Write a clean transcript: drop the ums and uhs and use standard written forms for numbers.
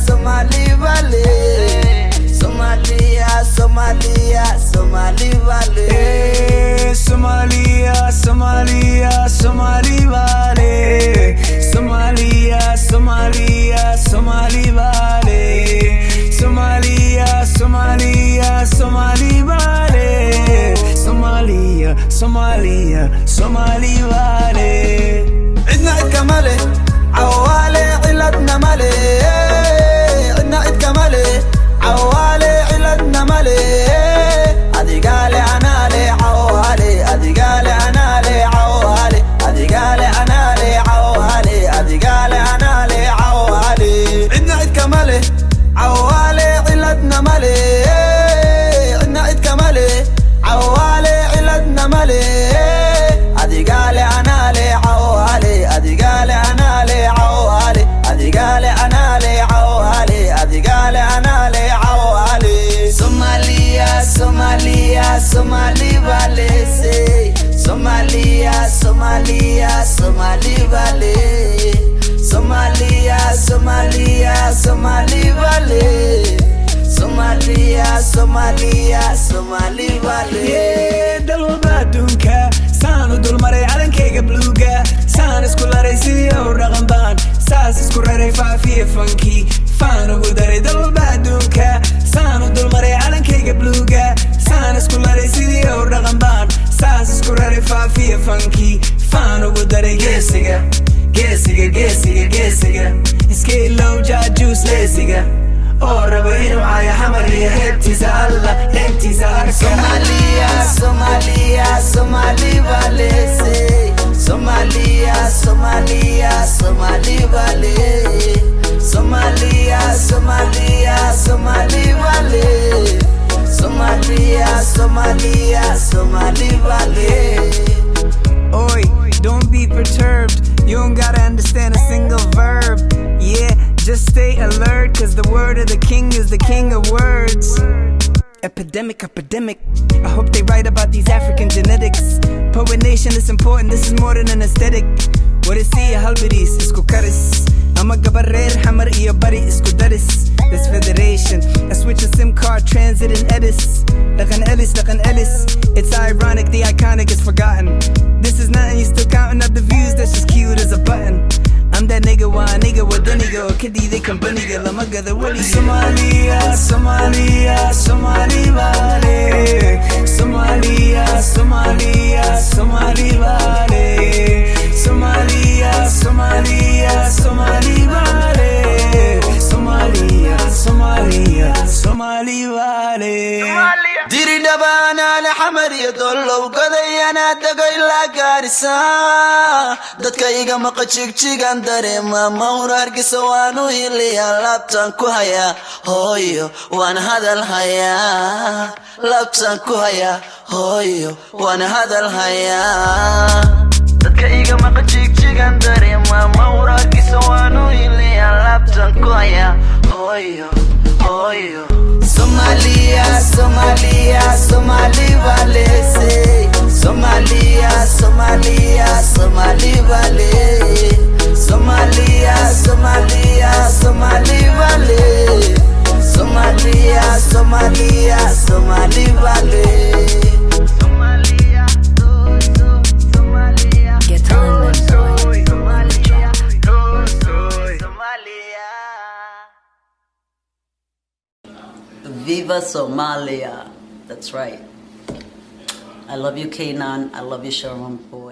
Somali Valley. Somalia, Somalia, Somali Valley. Somalia, Somalia, Somali Valley. Somalia, Somalia, Somali Valley. Somalia, Somalia, Somali Valley. Somalia, Somalia, Somali Valley. عدنا عد كمالي عوالي علتنا مالي. عدنا عد كمالي عوالي علتنا مالي. أدي قالي أنا لي عوالي. أدي قالي أنا لي عوالي. أدي قالي أنا لي عوالي. أدي قالي أنا لي عوالي. عدنا عد كمالي عوالي علتنا مالي. عدنا عد كمالي عوالي علتنا مالي. أدي قالي أنا لي عوالي. أدي قالي أنا لي عوالي. أدي قالي أنا لي عوالي. أدي قالي أنا لي عوالي. Somalia, Somalia, Somali Valley. Somalia, Somalia, Somali Valley. Somalia, Somalia, Somali Valley. Somalia, Somalia, Somali Valley. dalba adduunka saan u dulmaray calankayga bluuga saan isku laray sidii u dhaqan baan saas isku raray faafiya fankii faan ugu daray dalba adduunka saan u dulmaray calankayga bluuga saan isku laray sidii u dhaqan baan saas isku raray faafiya fankii faan ugu daray geesiga geesiga geesiga geesiga iska ilow jaajuus leesiga oo rabo inuu caayo xamar iyo heebtiisa alla heebtiisa arka Somalia, Somalia, Somali Valley. Somalia, Somalia, Somali Valley. Somalia, Somalia, Somali Valley. Somalia, Somalia, Somali Valley. Oi, don't be perturbed. You don't gotta understand a single verb. Yeah, just stay alert, cause the word of the king is the king of words. Epidemic, epidemic. I hope they write about these African genetics. Poet nation is important, this is more than an aesthetic. What is see a halbidis, isku karis. I'm a gabarer, hammer iyo bari isku daris. This federation, I switch a SIM card, transit and edis. Like an Ellis. It's ironic, the iconic is forgotten. This is nothing, you still counting up the views, that's just cute as a button. I'm that nigga, why nigga with the nigga, kiddy they come bunny girl, I'm a gather willy. Somalia, Somalia, Somali Valley. Somalia, Somalia, Somali Valley. Somalia, Somalia, Somali Valley. Somalia, Somalia, Somali Valley. diri dhabaana la xamar iyo dollow godayana dago ilaa gaarisa. dadka iga maqa jigjigan dareema mawr hargeysa waanu hiliyaa laabtaan ku hayaa hooyo waan hadal hayaa. laabtaan ku hayaa hooyo waan hadal hayaa. dadka iga maqa jigjigan dareema mawr hargeysa waanu hiliyaa laabtaan ku hayaa hooyo hooyo. Somalia, Somalia, Somali Valley. Somalia, Somalia, Somali Valley. Somalia, Somalia, Somali Valley. Somalia, Somalia, Somali Valley. Somalia, Somalia. Get on them, boy. Somalia, Somalia. Viva Somalia. That's right. I love you, Kanan. I love you, Sherman Boy.